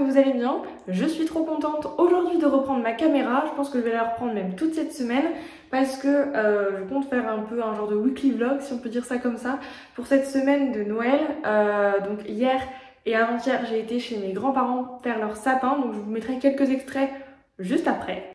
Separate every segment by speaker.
Speaker 1: vous allez bien. Je suis trop contente aujourd'hui de reprendre ma caméra. Je pense que je vais la reprendre même toute cette semaine parce que je compte faire un peu un genre de weekly vlog, si on peut dire ça comme ça, pour cette semaine de Noël. Donc hier et avant-hier, j'ai été chez mes grands-parents faire leur sapin, donc je vous mettrai quelques extraits juste après.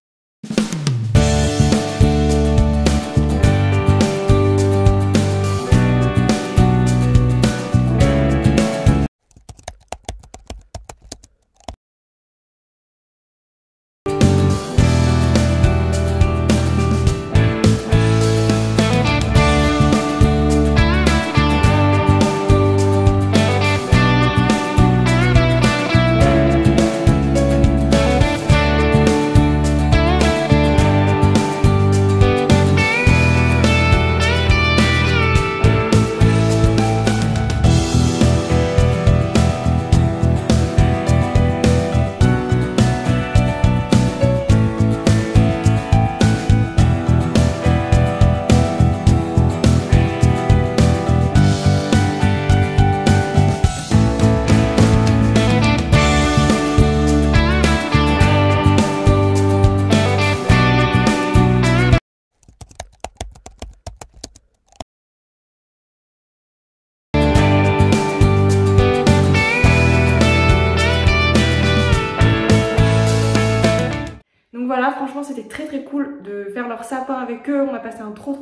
Speaker 1: Donc voilà, franchement c'était très cool de faire leur sapin avec eux. On a passé un trop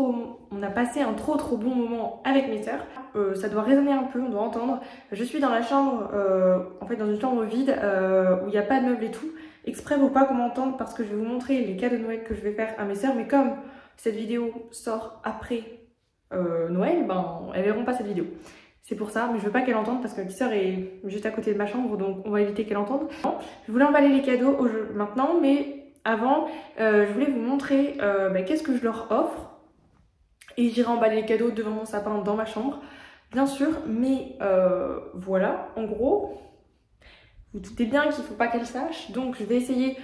Speaker 1: bon moment avec mes sœurs. Ça doit résonner un peu, on doit entendre. Je suis dans la chambre, en fait dans une chambre vide où il n'y a pas de meubles et tout. Exprès pour pas qu'on m'entende parce que je vais vous montrer les cadeaux de Noël que je vais faire à mes sœurs. Mais comme cette vidéo sort après Noël, ben elles verront pas cette vidéo. C'est pour ça, mais je veux pas qu'elle entende parce que ma petite sœur est juste à côté de ma chambre, donc on va éviter qu'elle entende. Je voulais emballer les cadeaux maintenant, mais avant, je voulais vous montrer qu'est-ce que je leur offre. Et j'irai emballer les cadeaux devant mon sapin dans ma chambre, bien sûr. Mais voilà, en gros, vous doutez bien qu'il ne faut pas qu'elle sache. Donc je vais essayer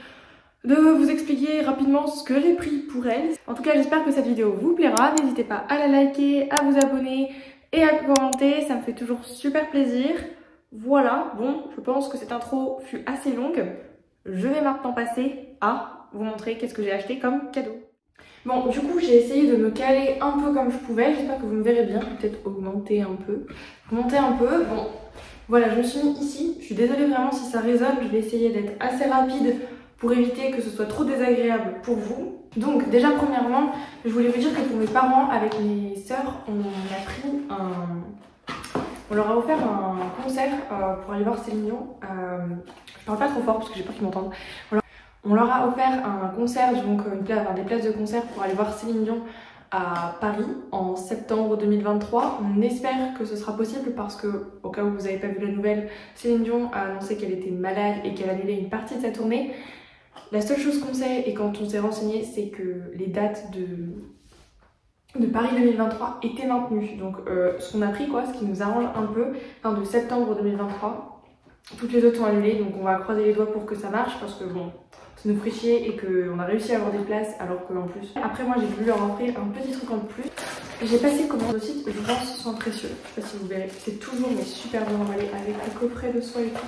Speaker 1: de vous expliquer rapidement ce que j'ai pris pour elle. En tout cas, j'espère que cette vidéo vous plaira. N'hésitez pas à la liker, à vous abonner et à commenter. Ça me fait toujours super plaisir. Voilà, bon, je pense que cette intro fut assez longue. Je vais maintenant passer à vous montrer qu'est-ce que j'ai acheté comme cadeau. Bon, du coup, j'ai essayé de me caler un peu comme je pouvais. J'espère que vous me verrez bien. Peut-être augmenter un peu. Monter un peu. Bon, voilà, je me suis mis ici. Je suis désolée vraiment si ça résonne. Je vais essayer d'être assez rapide pour éviter que ce soit trop désagréable pour vous. Donc, déjà, premièrement, je voulais vous dire que pour mes parents, avec mes sœurs, on leur a offert un concert pour aller voir Céline Dion. Je parle pas trop fort parce que j'ai peur qu'ils m'entendent. On leur a offert un concert, donc des places de concert pour aller voir Céline Dion à Paris en septembre 2023. On espère que ce sera possible parce que, au cas où vous n'avez pas vu la nouvelle, Céline Dion a annoncé qu'elle était malade et qu'elle annulait une partie de sa tournée. La seule chose qu'on sait, et quand on s'est renseigné, c'est que les dates de Paris 2023 étaient maintenues. Donc ce qu'on a pris, ce qui nous arrange un peu, de septembre 2023. Toutes les autres sont annulées, donc on va croiser les doigts pour que ça marche parce que bon, ça nous ferait chier et qu'on a réussi à avoir des places alors qu'en plus... Après moi j'ai voulu leur offrir un petit truc en plus. J'ai passé commande au site et je pense que ce sont précieux. Je sais pas si vous verrez, c'est toujours mais super bien emballé avec des coffrets de soie et tout.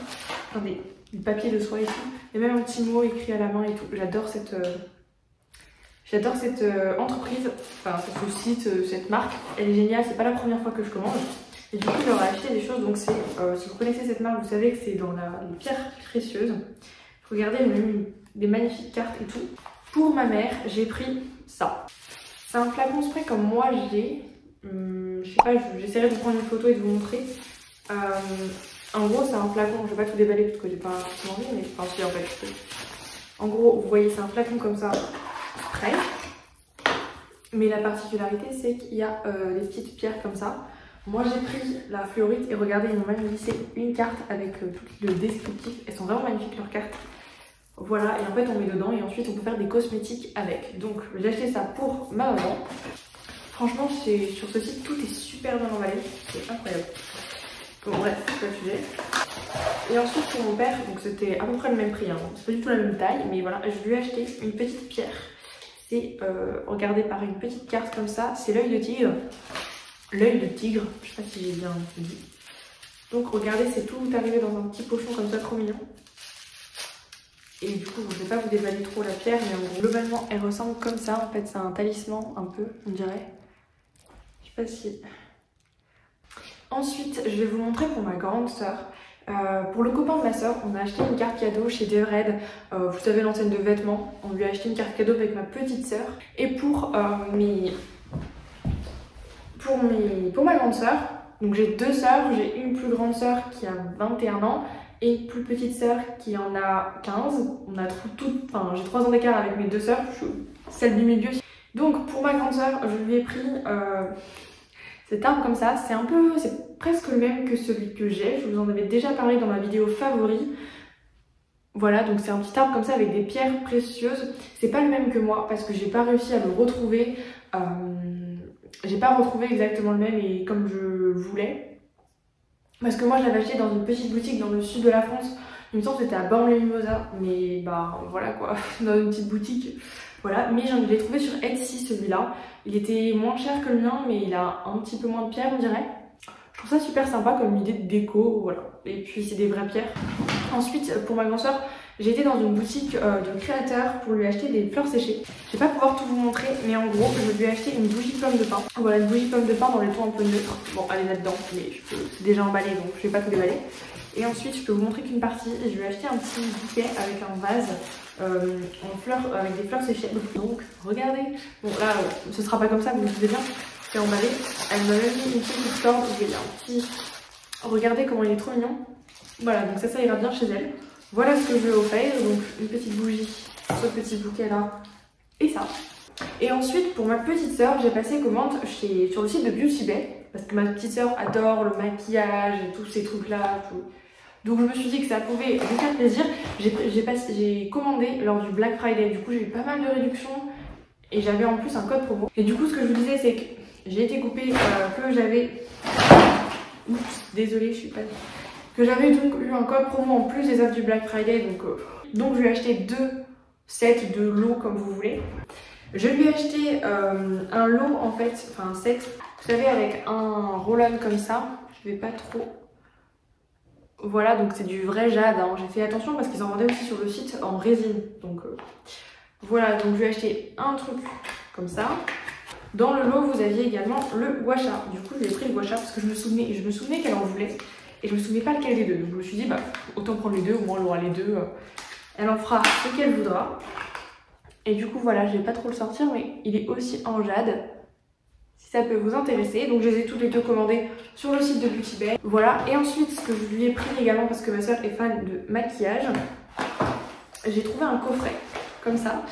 Speaker 1: Enfin du papier de soie et tout. Et même un petit mot écrit à la main et tout. J'adore cette entreprise, enfin ce site, cette marque. Elle est géniale, c'est pas la première fois que je commande. Et du coup, je leur ai acheté des choses. Donc, c'est si vous connaissez cette marque, vous savez que c'est dans les pierres précieuses. Regardez, elle m'a mis des magnifiques cartes et tout. Pour ma mère, j'ai pris ça. C'est un flacon spray comme moi j'ai. Je sais pas, j'essaierai de prendre une photo et de vous montrer. En gros, c'est un flacon. Je vais pas tout déballer parce que j'ai pas envie, mais enfin, si en fait. En gros, vous voyez, c'est un flacon comme ça, spray. Mais la particularité, c'est qu'il y a des petites pierres comme ça. Moi j'ai pris la fluorite et regardez, ils m'ont même glissé une carte avec tout le descriptif. Elles sont vraiment magnifiques leurs cartes. Voilà, et en fait on met dedans et ensuite on peut faire des cosmétiques avec. Donc j'ai acheté ça pour ma maman. Franchement sur ce site tout est super bien emballé, c'est incroyable. Bon bref, c'est pas le sujet. Et ensuite pour mon père, donc c'était à peu près le même prix, hein. C'est pas du tout la même taille, mais voilà, je lui ai acheté une petite pierre. C'est, regardez par une petite carte comme ça, c'est l'œil de tigre. L'œil de tigre, je sais pas si j'ai bien dit. Donc regardez, c'est tout arrivé dans un petit pochon comme ça, trop mignon. Et du coup, je ne vais pas vous déballer trop la pierre, mais en gros, globalement, elle ressemble comme ça. En fait, c'est un talisman, un peu, on dirait. Je sais pas si... Ensuite, je vais vous montrer pour ma grande sœur. Pour le copain de ma sœur, on a acheté une carte cadeau chez Dered. Vous savez, l'antenne de vêtements. On lui a acheté une carte cadeau avec ma petite sœur. Et pour ma grande sœur, donc j'ai deux sœurs. J'ai une plus grande sœur qui a 21 ans et une plus petite sœur qui en a 15. On a enfin, j'ai 3 ans d'écart avec mes deux sœurs. Je suis celle du milieu. Donc pour ma grande sœur, je lui ai pris cet arbre comme ça. C'est presque le même que celui que j'ai. Je vous en avais déjà parlé dans ma vidéo favori. Voilà, donc c'est un petit arbre comme ça avec des pierres précieuses. C'est pas le même que moi parce que j'ai pas réussi à le retrouver. J'ai pas retrouvé exactement le même et comme je voulais. Parce que moi je l'avais acheté dans une petite boutique dans le sud de la France. Il me semble que c'était à Bormes-les-Mimosas. Mais bah voilà quoi, dans une petite boutique. Voilà, mais j'en ai trouvé sur Etsy celui-là. Il était moins cher que le mien, mais il a un petit peu moins de pierres on dirait. Je trouve ça super sympa comme idée de déco, voilà. Et puis c'est des vraies pierres. Ensuite, pour ma grande sœur, j'ai été dans une boutique de créateurs pour lui acheter des fleurs séchées. Je vais pas pouvoir tout vous montrer, mais en gros, je lui ai acheté une bougie pomme de pin. Voilà, une bougie pomme de pin dans les tons un peu neutres. Bon, elle est là-dedans, mais c'est déjà emballé, donc je vais pas tout déballer. Et ensuite, je peux vous montrer qu'une partie. Je lui ai acheté un petit bouquet avec un vase en fleurs, avec des fleurs séchées. Donc, regardez. Bon, là, ce sera pas comme ça, vous me dites bien. C'est emballé. Elle m'a même mis une petite corde où il y a un petit... Regardez comment il est trop mignon. Voilà, donc ça ira bien chez elle. Voilà ce que je vais offrir. Donc, une petite bougie, ce petit bouquet là, et ça. Et ensuite, pour ma petite sœur, j'ai passé commande sur le site de Beauty Bay. Parce que ma petite sœur adore le maquillage et tous ces trucs-là. Donc je me suis dit que ça pouvait lui faire plaisir. J'ai commandé lors du Black Friday. Du coup, j'ai eu pas mal de réductions. Et j'avais en plus un code promo. Et du coup, ce que je vous disais, c'est que j'ai été coupée, que j'avais... Oups, désolée, je suis pas... Que j'avais donc eu un code promo en plus des offres du Black Friday. Donc je lui ai acheté 2 sets de lots comme vous voulez. Je lui ai acheté un lot en fait, enfin un set, vous savez, avec un roll-on comme ça. Je vais pas trop... Voilà, donc c'est du vrai jade. Hein. J'ai fait attention parce qu'ils en vendaient aussi sur le site en résine. Donc voilà, donc je lui ai acheté un truc comme ça. Dans le lot, vous aviez également le gua sha. Du coup, je lui ai pris le gua sha parce que je me souvenais qu'elle en voulait. Et je me souvenais pas lequel des deux. Donc je me suis dit, bah autant prendre les deux, au moins elle aura les deux. Elle en fera ce qu'elle voudra. Et du coup, voilà, je vais pas trop le sortir, mais il est aussi en jade. Si ça peut vous intéresser. Donc je les ai toutes les deux commandées sur le site de Beauty Bay. Voilà, et ensuite, ce que je lui ai pris également, parce que ma soeur est fan de maquillage, j'ai trouvé un coffret, comme ça.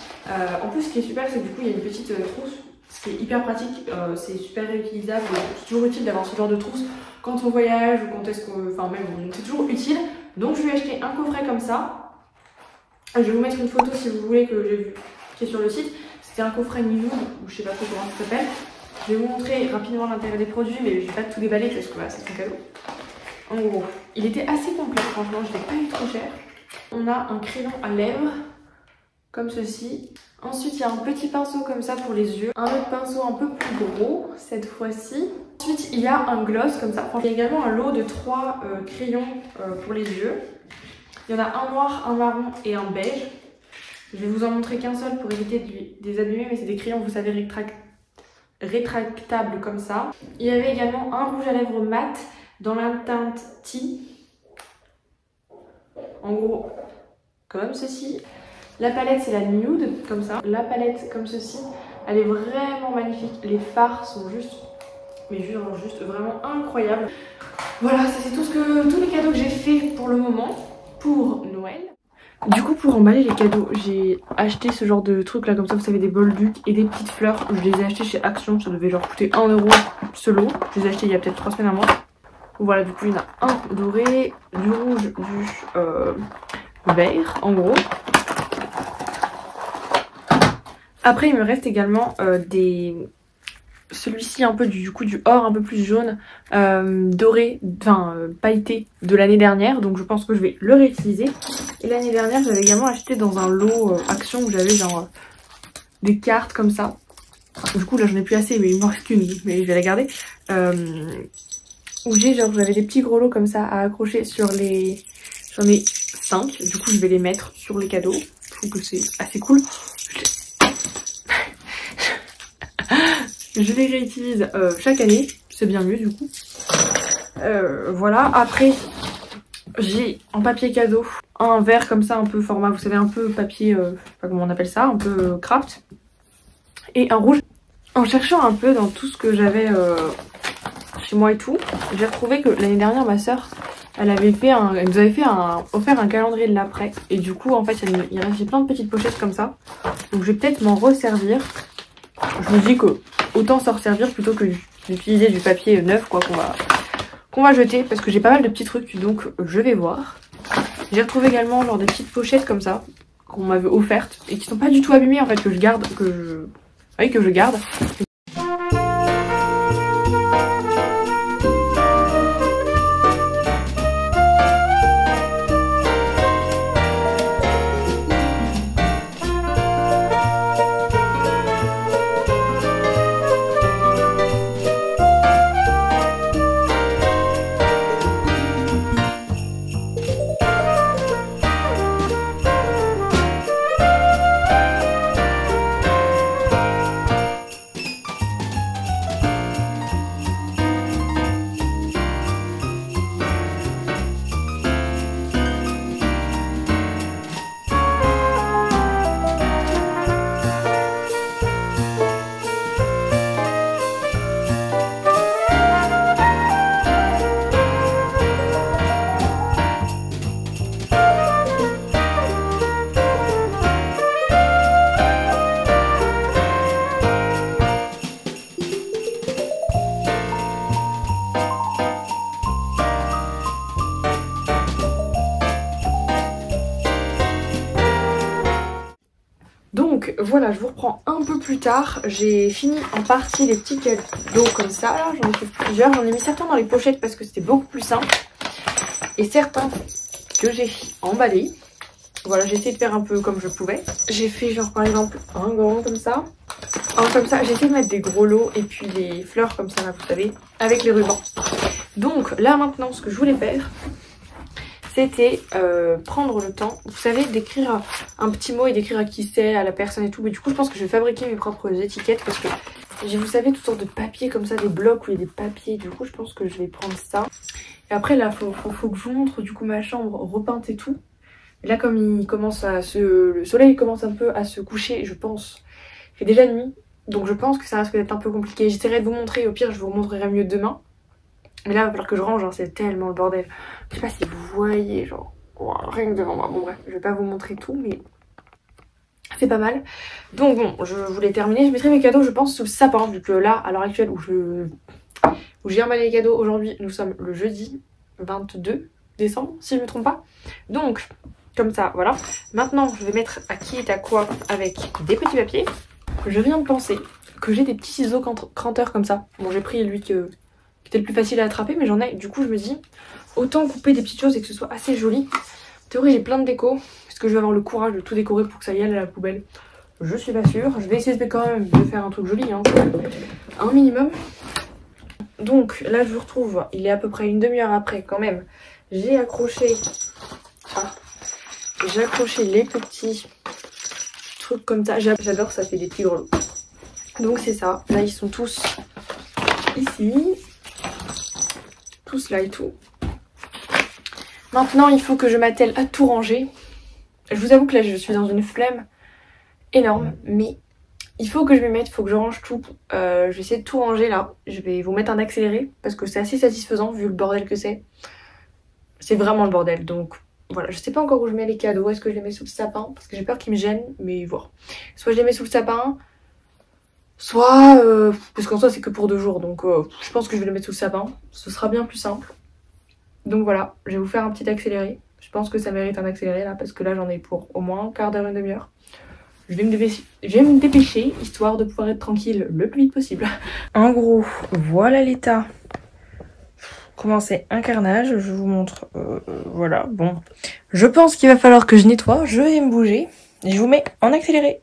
Speaker 1: En plus, ce qui est super, c'est que du coup, il y a une petite trousse. Ce qui est hyper pratique, c'est super réutilisable, c'est toujours utile d'avoir ce genre de trousse quand on voyage ou quand est-ce qu'on... Enfin même, c'est toujours utile. Donc je lui ai acheté un coffret comme ça. Je vais vous mettre une photo si vous voulez que j'ai vu, qui est sur le site. C'était un coffret nude, ou je sais pas trop comment ça s'appelle. Je vais vous montrer rapidement l'intérieur des produits, mais je vais pas tout déballer parce que voilà, c'est son cadeau. En gros, il était assez complet, franchement, je l'ai pas eu trop cher. On a un crayon à lèvres, comme ceci. Ensuite, il y a un petit pinceau comme ça pour les yeux. Un autre pinceau un peu plus gros, cette fois-ci. Ensuite, il y a un gloss comme ça. Il y a également un lot de 3 crayons pour les yeux. Il y en a un noir, un marron et un beige. Je vais vous en montrer qu'un seul pour éviter de les abîmer, mais c'est des crayons, vous savez, rétractables comme ça. Il y avait également un rouge à lèvres mat dans la teinte Tea. En gros, comme ceci. La palette, c'est la nude, comme ça. La palette, comme ceci, elle est vraiment magnifique. Les fards sont juste, mais juste vraiment incroyables. Voilà, ça c'est tous les cadeaux que j'ai fait pour le moment, pour Noël. Du coup, pour emballer les cadeaux, j'ai acheté ce genre de trucs là, comme ça, vous savez, des bolducs et des petites fleurs. Je les ai achetés chez Action, ça devait genre coûter 1 € ce lot. Je les ai achetés il y a peut-être 3 semaines à moi. Voilà, du coup, il y en a un doré, du rouge, du vert, en gros. Après, il me reste également celui-ci un peu du or un peu plus jaune, doré, enfin pailleté de l'année dernière. Donc je pense que je vais le réutiliser. Et l'année dernière, j'avais également acheté dans un lot Action où j'avais genre des cartes comme ça. Du coup là j'en ai plus assez, mais il m'en reste qu'une, mais je vais la garder. Où j'avais des petits gros lots comme ça à accrocher sur les... J'en ai 5. Du coup je vais les mettre sur les cadeaux. Je trouve que c'est assez cool. Je les réutilise chaque année. C'est bien mieux du coup. Voilà. Après j'ai en papier cadeau un verre comme ça un peu format, vous savez, un peu papier, je sais pas comment on appelle ça, un peu craft. Et un rouge. En cherchant un peu dans tout ce que j'avais chez moi et tout, j'ai retrouvé que l'année dernière ma soeur elle nous avait offert un calendrier de l'après. Et du coup en fait il restait plein de petites pochettes comme ça. Donc je vais peut-être m'en resservir. Je me dis que autant s'en resservir plutôt que d'utiliser du papier neuf quoi qu'on va jeter, parce que j'ai pas mal de petits trucs, donc je vais voir. J'ai retrouvé également genre des petites pochettes comme ça qu'on m'avait offertes et qui sont pas du tout abîmées en fait, que je garde. Donc voilà, je vous reprends un peu plus tard. J'ai fini en partie les petits cadeaux comme ça. Là, j'en ai fait plusieurs. J'en ai mis certains dans les pochettes parce que c'était beaucoup plus simple. Et certains que j'ai emballés. Voilà, j'ai essayé de faire un peu comme je pouvais. J'ai fait genre par exemple un grand comme ça. Un comme ça. J'ai essayé de mettre des gros lots et puis des fleurs comme ça, là, vous savez, avec les rubans. Donc là maintenant, ce que je voulais faire, c'était prendre le temps, vous savez, d'écrire un petit mot et d'écrire à qui c'est, à la personne et tout. Mais du coup, je pense que je vais fabriquer mes propres étiquettes parce que j'ai, vous savez, toutes sortes de papiers comme ça, des blocs où il y a des papiers. Du coup, je pense que je vais prendre ça. Et après, là, faut que je vous montre du coup ma chambre repeinte et tout. Et là, comme le soleil commence un peu à se coucher, je pense, il fait déjà nuit. Donc je pense que ça risque d'être un peu compliqué. J'essaierai de vous montrer, au pire, je vous montrerai mieux demain. Mais là, il va falloir que je range, hein, c'est tellement le bordel. Je sais pas si vous voyez, genre, wow, rien que devant moi. Bon bref, je vais pas vous montrer tout, mais c'est pas mal. Donc bon, je voulais terminer. Je mettrai mes cadeaux, je pense, sous le sapin, vu que là, à l'heure actuelle, où j'ai emballé les cadeaux, aujourd'hui, nous sommes le jeudi 22 décembre, si je me trompe pas. Donc, comme ça, voilà. Maintenant, je vais mettre à qui est à quoi avec des petits papiers. Je viens de penser que j'ai des petits ciseaux cranteurs comme ça. Bon, j'ai pris lui qui était le plus facile à attraper, mais j'en ai. Du coup, je me dis, autant couper des petites choses et que ce soit assez joli. En théorie, j'ai plein de déco. Est-ce que je vais avoir le courage de tout décorer pour que ça y aille à la poubelle? Je suis pas sûre. Je vais essayer quand même de faire un truc joli, hein, un minimum. Donc là, je vous retrouve. Il est à peu près une demi-heure après, quand même. J'ai accroché. J'ai accroché les petits trucs comme ça. J'adore, ça fait des petits grelots. Donc c'est ça. Là, ils sont tous ici. Tous là et tout. Maintenant, il faut que je m'attelle à tout ranger. Je vous avoue que là, je suis dans une flemme énorme, mais il faut que je m'y mette, il faut que je range tout. Je vais essayer de tout ranger là. Je vais vous mettre un accéléré parce que c'est assez satisfaisant vu le bordel que c'est. C'est vraiment le bordel, donc voilà. Je sais pas encore où je mets les cadeaux. Est-ce que je les mets sous le sapin? Parce que j'ai peur qu'ils me gênent, mais voilà. Soit je les mets sous le sapin, soit... parce qu'en soi, c'est que pour 2 jours, donc je pense que je vais les mettre sous le sapin. Ce sera bien plus simple. Donc voilà, je vais vous faire un petit accéléré. Je pense que ça mérite un accéléré là, parce que là j'en ai pour au moins un quart d'heure, une demi-heure. Je vais me dépêcher, histoire de pouvoir être tranquille le plus vite possible. En gros, voilà l'état. Comment c'est un carnage, je vous montre. Voilà, bon. Je pense qu'il va falloir que je nettoie, je vais me bouger. Et je vous mets en accéléré.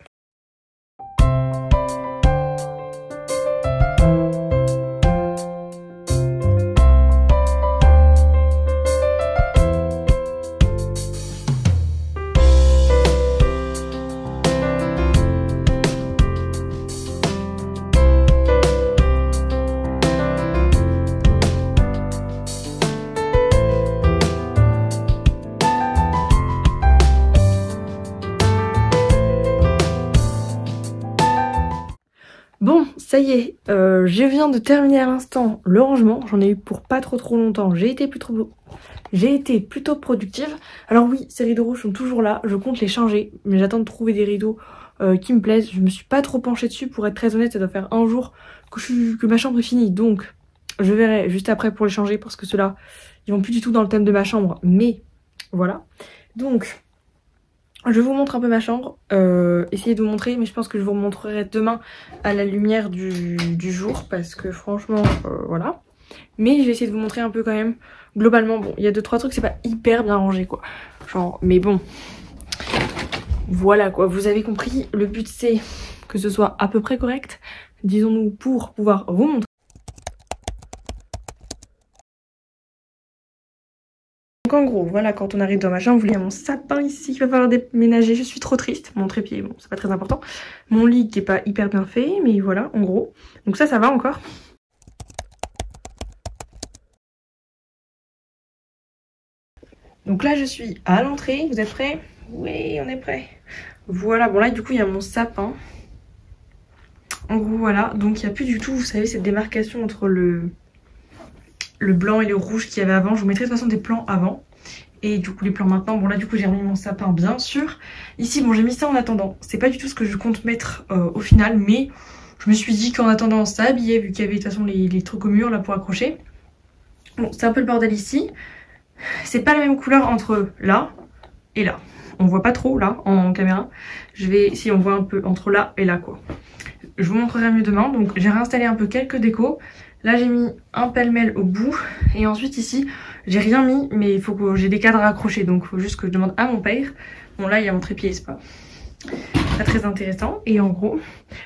Speaker 1: ça y est, je viens de terminer à l'instant le rangement. J'en ai eu pour pas trop longtemps. J'ai été plutôt productive. Alors oui, ces rideaux rouges sont toujours là. Je compte les changer, mais j'attends de trouver des rideaux qui me plaisent. Je me suis pas trop penchée dessus. Pour être très honnête, ça doit faire un jour que ma chambre est finie. Donc, je verrai juste après pour les changer parce que ceux-là, ils vont plus du tout dans le thème de ma chambre. Mais voilà. Donc, je vous montre un peu ma chambre, essayez de vous montrer, mais je pense que je vous montrerai demain à la lumière du jour parce que franchement, voilà. Mais je vais essayer de vous montrer un peu quand même. Globalement, bon, il y a 2-3 trucs, c'est pas hyper bien rangé quoi. Genre, mais bon, voilà quoi, vous avez compris. Le but c'est que ce soit à peu près correct, disons-nous, pour pouvoir vous montrer. Donc en gros, voilà, quand on arrive dans ma chambre, il y a mon sapin ici qu'il va falloir déménager. Je suis trop triste. Mon trépied, bon, c'est pas très important. Mon lit qui est pas hyper bien fait, mais voilà, en gros. Donc ça va encore. Donc là, je suis à l'entrée. Vous êtes prêts? Oui, on est prêts. Voilà, bon là, du coup, il y a mon sapin. En gros, voilà. Donc il n'y a plus du tout, vous savez, cette démarcation entre le blanc et le rouge qu'il y avait avant. Je vous mettrai de toute façon des plans avant. Et du coup les plans maintenant, bon là du coup j'ai remis mon sapin bien sûr. Ici bon j'ai mis ça en attendant, c'est pas du tout ce que je compte mettre au final, mais je me suis dit qu'en attendant ça habillait vu qu'il y avait de toute façon les trucs au mur là pour accrocher. Bon c'est un peu le bordel ici, c'est pas la même couleur entre là et là. On voit pas trop là en caméra, si on voit un peu entre là et là quoi. Je vous montrerai mieux demain, donc j'ai réinstallé un peu quelques décos. Là j'ai mis un pêle-mêle au bout et ensuite ici j'ai rien mis mais il faut que j'ai des cadres à accrocher donc il faut juste que je demande à mon père. Bon là il y a mon trépied, c'est pas très intéressant et en gros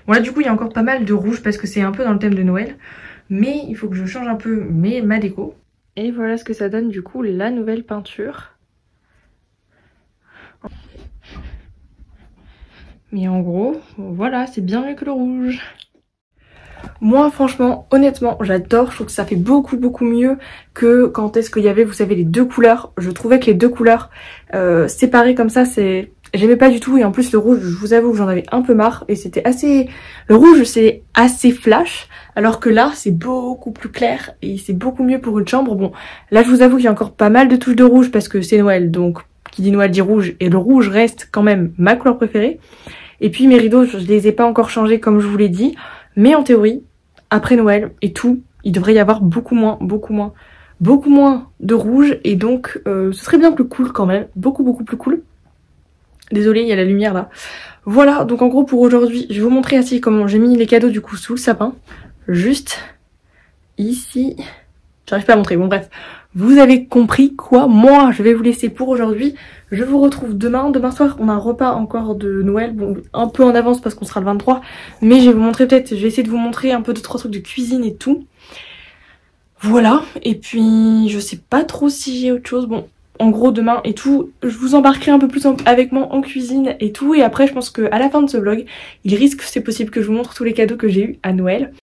Speaker 1: bon là du coup il y a encore pas mal de rouge parce que c'est un peu dans le thème de Noël mais il faut que je change un peu ma déco. Et voilà ce que ça donne du coup la nouvelle peinture. Mais en gros voilà c'est bien mieux que le rouge. Moi franchement, honnêtement, j'adore, je trouve que ça fait beaucoup mieux que quand est-ce qu'il y avait, vous savez, les deux couleurs. Je trouvais que les deux couleurs séparées comme ça, j'aimais pas du tout. Et en plus le rouge, je vous avoue que j'en avais un peu marre. Et c'était assez... Le rouge c'est assez flash, alors que là c'est beaucoup plus clair et c'est beaucoup mieux pour une chambre. Bon, là je vous avoue qu'il y a encore pas mal de touches de rouge parce que c'est Noël, donc qui dit Noël dit rouge. Et le rouge reste quand même ma couleur préférée. Et puis mes rideaux, je les ai pas encore changés comme je vous l'ai dit. Mais en théorie, après Noël et tout, il devrait y avoir beaucoup moins de rouge. Et donc, ce serait bien plus cool quand même. Beaucoup plus cool. Désolée, il y a la lumière là. Voilà, donc en gros pour aujourd'hui, je vais vous montrer ainsi comment j'ai mis les cadeaux du coup sous le sapin. Juste ici. J'arrive pas à montrer, bon bref. Vous avez compris quoi. Moi, je vais vous laisser pour aujourd'hui. Je vous retrouve demain. Demain soir, on a un repas encore de Noël. Bon, un peu en avance parce qu'on sera le 23. Mais je vais vous montrer peut-être, je vais essayer de vous montrer un peu 2-3 trucs de cuisine et tout. Voilà. Et puis, je sais pas trop si j'ai autre chose. Bon, en gros, demain et tout, je vous embarquerai un peu plus avec moi en cuisine et tout. Et après, je pense qu'à la fin de ce vlog, il risque, c'est possible que je vous montre tous les cadeaux que j'ai eu à Noël.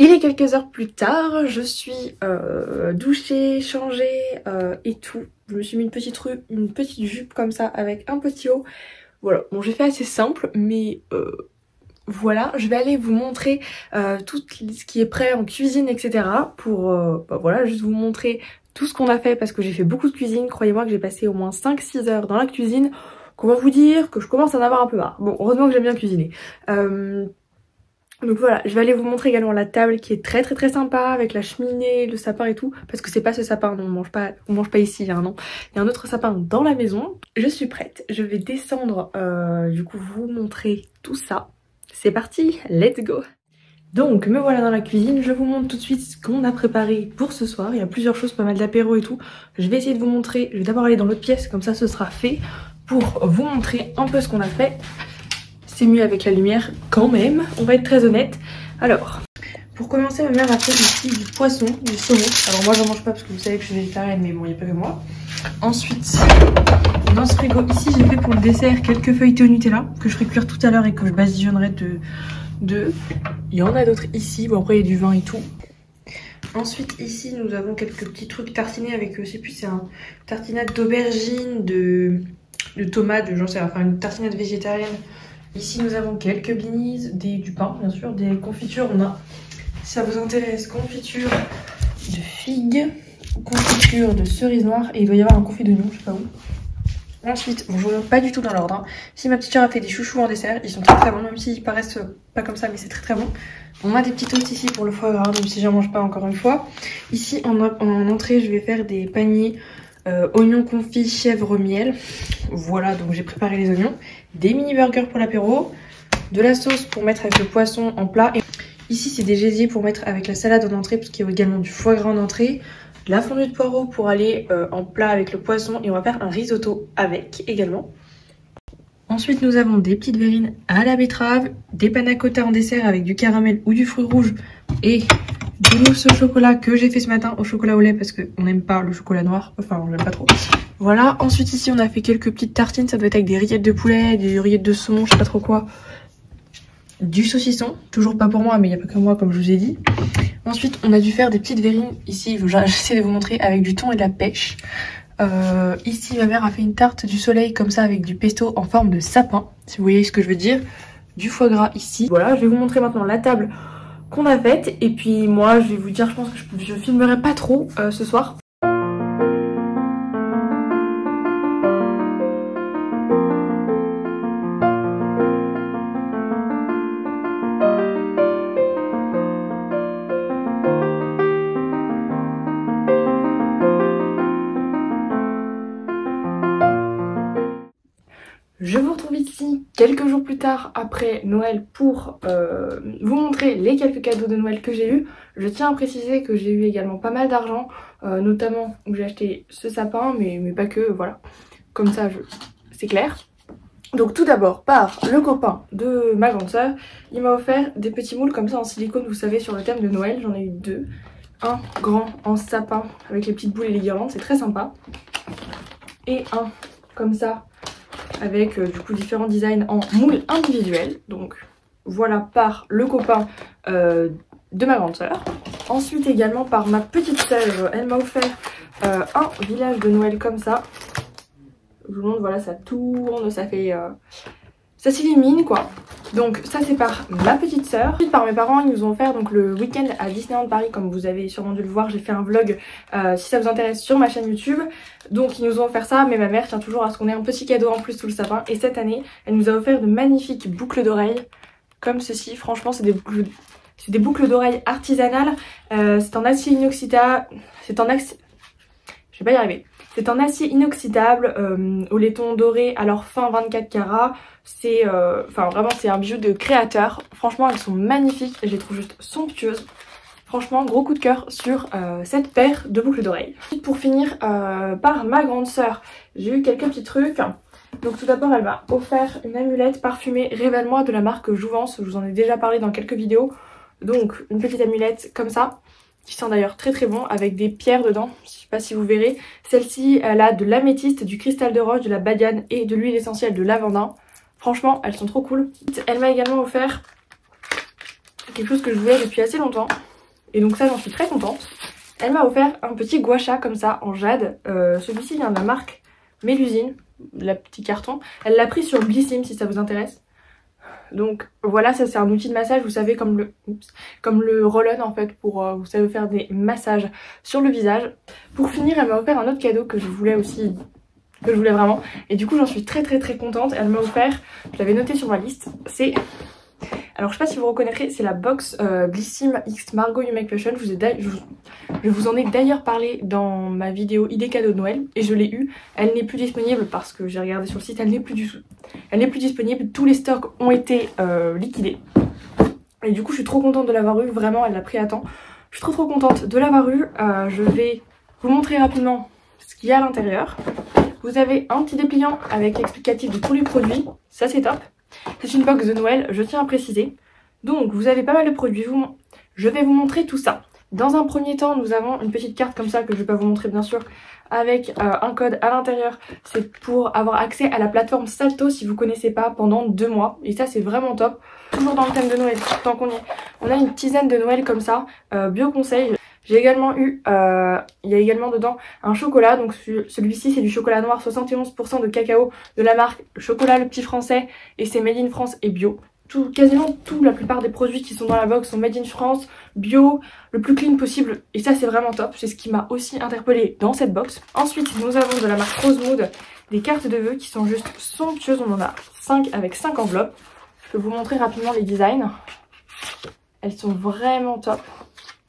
Speaker 1: Il est quelques heures plus tard, je suis douchée, changée et tout. Je me suis mis une petite jupe comme ça avec un petit haut. Voilà, bon j'ai fait assez simple mais voilà, je vais aller vous montrer tout ce qui est prêt en cuisine etc. Pour voilà, juste vous montrer tout ce qu'on a fait parce que j'ai fait beaucoup de cuisine. Croyez-moi que j'ai passé au moins 5-6 heures dans la cuisine. Qu'on va vous dire que je commence à en avoir un peu marre. Bon, heureusement que j'aime bien cuisiner. Donc voilà, je vais aller vous montrer également la table qui est très sympa avec la cheminée, le sapin et tout. Parce que c'est pas ce sapin, non, on mange pas ici, hein, non. Il y a un autre sapin dans la maison. Je suis prête, je vais descendre, du coup vous montrer tout ça. C'est parti, let's go! Donc me voilà dans la cuisine, je vous montre tout de suite ce qu'on a préparé pour ce soir. Il y a plusieurs choses, pas mal d'apéros et tout. Je vais essayer de vous montrer, je vais d'abord aller dans l'autre pièce, comme ça ce sera fait. Pour vous montrer un peu ce qu'on a fait. C'est mieux avec la lumière quand même, on va être très honnête. Alors, pour commencer, ma mère a fait ici du poisson, du saumon. Alors moi j'en mange pas parce que vous savez que je suis végétarienne, mais bon, il n'y a pas que moi. Ensuite, dans ce frigo, ici j'ai fait pour le dessert quelques feuilletés au Nutella que je ferai cuire tout à l'heure et que je badigeonnerai de... Il y en a d'autres ici, bon après il y a du vin et tout. Ensuite ici nous avons quelques petits trucs tartinés avec, je sais plus, c'est un tartinade d'aubergine, de tomates, j'en sais, enfin une tartinade végétarienne. Ici nous avons quelques blinis, du pain bien sûr, des confitures. On a, si ça vous intéresse, confiture de figues, confiture de cerises noires et il doit y avoir un confit d'oignon, je sais pas où. Ensuite, bon je ne pas du tout dans l'ordre. Hein. Si ma petite soeur a fait des chouchous en dessert, ils sont très bons, même s'ils paraissent pas comme ça, mais c'est très bon. On a des petits toasts ici pour le foie gras, même si j'en mange pas encore une fois. Ici en entrée, je vais faire des paniers oignons confits, chèvre, miel. Voilà, donc j'ai préparé les oignons. Des mini burgers pour l'apéro. De la sauce pour mettre avec le poisson en plat. Et ici, c'est des gésiers pour mettre avec la salade en entrée, parce qu'il y a également du foie gras en entrée. De la fondue de poireaux pour aller en plat avec le poisson. Et on va faire un risotto avec également. Ensuite, nous avons des petites verrines à la betterave. Des panna cotta en dessert avec du caramel ou du fruit rouge. Et du mousse au chocolat que j'ai fait ce matin au chocolat au lait parce qu'on n'aime pas le chocolat noir, enfin on l'aime pas trop. Voilà, ensuite ici on a fait quelques petites tartines, ça doit être avec des rillettes de poulet, des rillettes de saumon, je sais pas trop quoi. Du saucisson, toujours pas pour moi mais il n'y a pas que moi comme je vous ai dit. Ensuite on a dû faire des petites verrines, ici j'essaie de vous montrer avec du thon et de la pêche. Ici ma mère a fait une tarte du soleil comme ça avec du pesto en forme de sapin, si vous voyez ce que je veux dire. Du foie gras ici. Voilà, je vais vous montrer maintenant la table qu'on a faite et puis moi je vais vous dire, je pense que je filmerai pas trop ce soir. Je vous retrouve ici quelques jours plus tard après Noël pour vous montrer les quelques cadeaux de Noël que j'ai eu. Je tiens à préciser que j'ai eu également pas mal d'argent, notamment où j'ai acheté ce sapin, mais pas que, voilà. Comme ça, c'est clair. Donc tout d'abord, par le copain de ma grande soeur, il m'a offert des petits moules comme ça en silicone, vous savez, sur le thème de Noël. J'en ai eu deux. Un grand en sapin avec les petites boules et les guirlandes, c'est très sympa. Et un comme ça, avec du coup différents designs en moule individuel. Donc voilà, par le copain de ma grande sœur. Ensuite également par ma petite sœur, elle m'a offert un village de Noël comme ça. Je vous montre, voilà, ça tourne, ça fait... ça s'illumine quoi. Donc ça c'est par ma petite sœur. Ensuite par mes parents, ils nous ont offert donc le week-end à Disneyland Paris, comme vous avez sûrement dû le voir, j'ai fait un vlog si ça vous intéresse sur ma chaîne YouTube. Donc ils nous ont offert ça, mais ma mère tient toujours à ce qu'on ait un petit cadeau en plus sous le sapin. Et cette année, elle nous a offert de magnifiques boucles d'oreilles, comme ceci. Franchement c'est des boucles d'oreilles artisanales. C'est en acier inoxydable, je vais pas y arriver. C'est en acier inoxydable, au laiton doré, alors fin 24 carats. C'est enfin vraiment c'est un bijou de créateur. Franchement elles sont magnifiques, je les trouve juste somptueuses. Franchement gros coup de cœur sur cette paire de boucles d'oreilles. Pour finir par ma grande sœur, j'ai eu quelques petits trucs. Donc tout d'abord elle m'a offert une amulette parfumée Révèle-moi de la marque Jouvence. Je vous en ai déjà parlé dans quelques vidéos. Donc une petite amulette comme ça, qui sent d'ailleurs très bon, avec des pierres dedans, je sais pas si vous verrez. Celle-ci, elle a de l'améthyste, du cristal de roche, de la badiane et de l'huile essentielle de lavandin. Franchement, elles sont trop cool. Elle m'a également offert quelque chose que je voulais depuis assez longtemps. Et donc ça j'en suis très contente. Elle m'a offert un petit gua sha comme ça en jade. Celui-ci vient de la marque Mélusine, le petit carton. Elle l'a pris sur Blissim si ça vous intéresse. Donc voilà, ça c'est un outil de massage, vous savez, comme le roll-on en fait, pour vous savez faire des massages sur le visage. Pour finir, elle m'a offert un autre cadeau que je voulais aussi, que je voulais vraiment. Et du coup j'en suis très contente. Elle m'a offert, je l'avais noté sur ma liste, c'est... Alors je sais pas si vous reconnaîtrez, c'est la box Blissim X Margot You Make Fashion. Je vous en ai d'ailleurs parlé dans ma vidéo idée cadeau de Noël et je l'ai eu. Elle n'est plus disponible parce que j'ai regardé sur le site, elle n'est plus du tout. Elle n'est plus disponible, tous les stocks ont été liquidés. Et du coup je suis trop contente de l'avoir eu, vraiment elle l'a pris à temps. Je suis trop contente de l'avoir eu. Je vais vous montrer rapidement ce qu'il y a à l'intérieur. Vous avez un petit dépliant avec l'explicatif de tous les produits, ça c'est top. C'est une box de Noël, je tiens à préciser. Donc vous avez pas mal de produits, je vais vous montrer tout ça. Dans un premier temps, nous avons une petite carte comme ça que je vais pas vous montrer bien sûr, avec un code à l'intérieur. C'est pour avoir accès à la plateforme Salto si vous connaissez pas pendant 2 mois. Et ça c'est vraiment top. Toujours dans le thème de Noël, tant qu'on y est. On a une tisane de Noël comme ça, bio conseil. J'ai également eu, il y a également dedans un chocolat, donc celui-ci c'est du chocolat noir 71% de cacao de la marque Chocolat Le Petit Français et c'est made in France et bio. Quasiment la plupart des produits qui sont dans la box sont made in France, bio, le plus clean possible et ça c'est vraiment top, c'est ce qui m'a aussi interpellée dans cette box. Ensuite nous avons de la marque Rosewood des cartes de vœux qui sont juste somptueuses, on en a 5 avec 5 enveloppes. Je peux vous montrer rapidement les designs, elles sont vraiment top.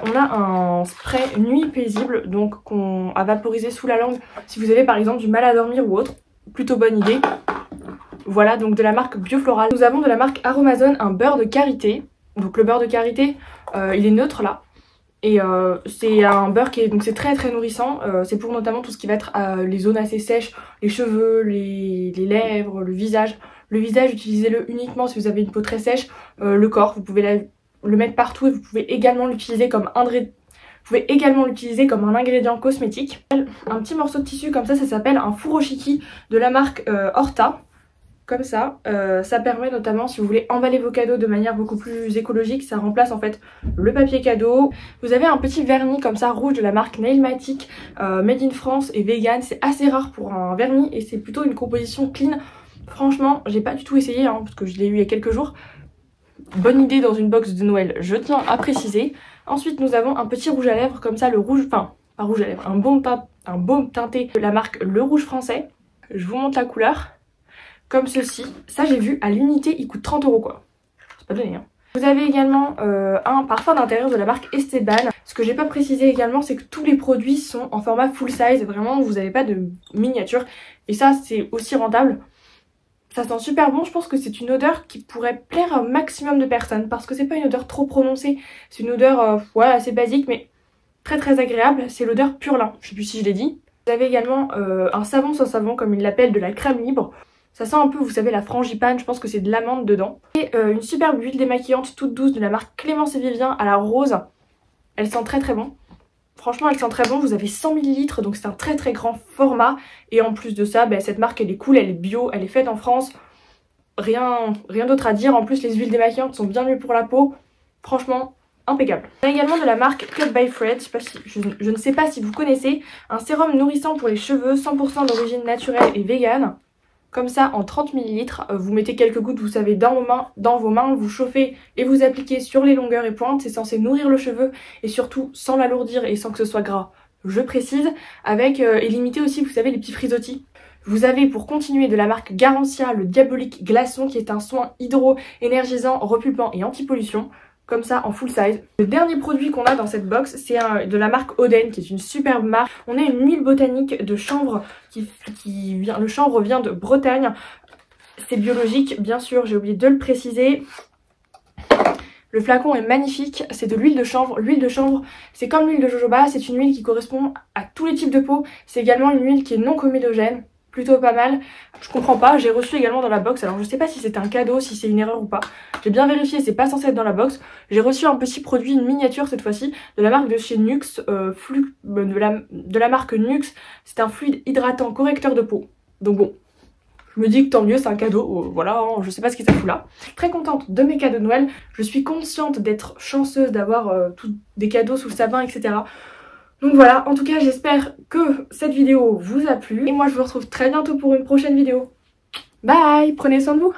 Speaker 1: On a un spray nuit paisible, donc à vaporiser sous la langue si vous avez par exemple du mal à dormir ou autre. Plutôt bonne idée. Voilà, donc de la marque Biofloral. Nous avons de la marque Aromazone un beurre de karité. Donc le beurre de karité, il est neutre là. Et c'est un beurre qui est, donc c'est très nourrissant. C'est pour notamment tout ce qui va être les zones assez sèches, les cheveux, les lèvres, le visage. Le visage, utilisez-le uniquement si vous avez une peau très sèche. Le corps, vous pouvez le mettre partout et vous pouvez également l'utiliser comme un ingrédient cosmétique. Un petit morceau de tissu comme ça s'appelle un furoshiki de la marque Horta. Comme ça, ça permet notamment si vous voulez emballer vos cadeaux de manière beaucoup plus écologique, ça remplace en fait le papier cadeau. Vous avez un petit vernis comme ça rouge de la marque Nailmatic, made in France et vegan. C'est assez rare pour un vernis et c'est plutôt une composition clean. Franchement, j'ai pas du tout essayé hein, parce que je l'ai eu il y a quelques jours. Bonne idée dans une box de Noël, je tiens à préciser. Ensuite nous avons un petit rouge à lèvres comme ça, le rouge, enfin pas rouge à lèvres, un baume teinté de la marque Le Rouge Français. Je vous montre la couleur, comme ceci. Ça j'ai vu à l'unité il coûte 30 € quoi, c'est pas donné hein. Vous avez également un parfum d'intérieur de la marque Esteban. Ce que j'ai pas précisé également c'est que tous les produits sont en format full size, vraiment vous n'avez pas de miniature et ça c'est aussi rentable. Ça sent super bon, je pense que c'est une odeur qui pourrait plaire à un maximum de personnes parce que c'est pas une odeur trop prononcée, c'est une odeur ouais, assez basique mais très agréable, c'est l'odeur Pur Lin, je sais plus si je l'ai dit. Vous avez également un savon sans savon comme il l'appelle, de la crème libre. Ça sent un peu, vous savez, la frangipane, je pense que c'est de l'amande dedans. Et une superbe huile démaquillante toute douce de la marque Clémence et Vivien à la rose. Elle sent très bon. Franchement elle sent très bon, vous avez 100 ml donc c'est un très grand format. Et en plus de ça, bah, cette marque elle est cool, elle est bio, elle est faite en France. Rien d'autre à dire, en plus les huiles démaquillantes sont bien mieux pour la peau. Franchement impeccable. On a également de la marque Cut by Fred, je ne sais pas si vous connaissez. Un sérum nourrissant pour les cheveux, 100% d'origine naturelle et vegan. Comme ça en 30 ml, vous mettez quelques gouttes, vous savez, dans vos mains, vous chauffez et vous appliquez sur les longueurs et pointes. C'est censé nourrir le cheveu et surtout sans l'alourdir et sans que ce soit gras, je précise. Avec et limiter aussi, vous savez, les petits frisottis. Vous avez pour continuer de la marque Garancia le Diabolique Glaçon qui est un soin hydro-énergisant, repulpant et anti-pollution. Comme ça en full size. Le dernier produit qu'on a dans cette box c'est de la marque Oden qui est une superbe marque. On a une huile botanique de chanvre le chanvre vient de Bretagne. C'est biologique bien sûr, j'ai oublié de le préciser. Le flacon est magnifique, c'est de l'huile de chanvre. L'huile de chanvre c'est comme l'huile de jojoba, c'est une huile qui correspond à tous les types de peau. C'est également une huile qui est non comédogène. Plutôt pas mal, je comprends pas, j'ai reçu également dans la box, alors je sais pas si c'est un cadeau, si c'est une erreur ou pas, j'ai bien vérifié, c'est pas censé être dans la box. J'ai reçu un petit produit, une miniature cette fois-ci, de la marque de chez Nux, de la marque Nux, c'est un fluide hydratant correcteur de peau, donc bon, Je me dis que tant mieux, c'est un cadeau, voilà, hein, je sais pas ce qui ça fout là. Très contente de mes cadeaux de Noël, je suis consciente d'être chanceuse d'avoir des cadeaux sous le sapin, etc. Donc voilà, en tout cas j'espère que cette vidéo vous a plu et moi je vous retrouve très bientôt pour une prochaine vidéo. Bye, prenez soin de vous.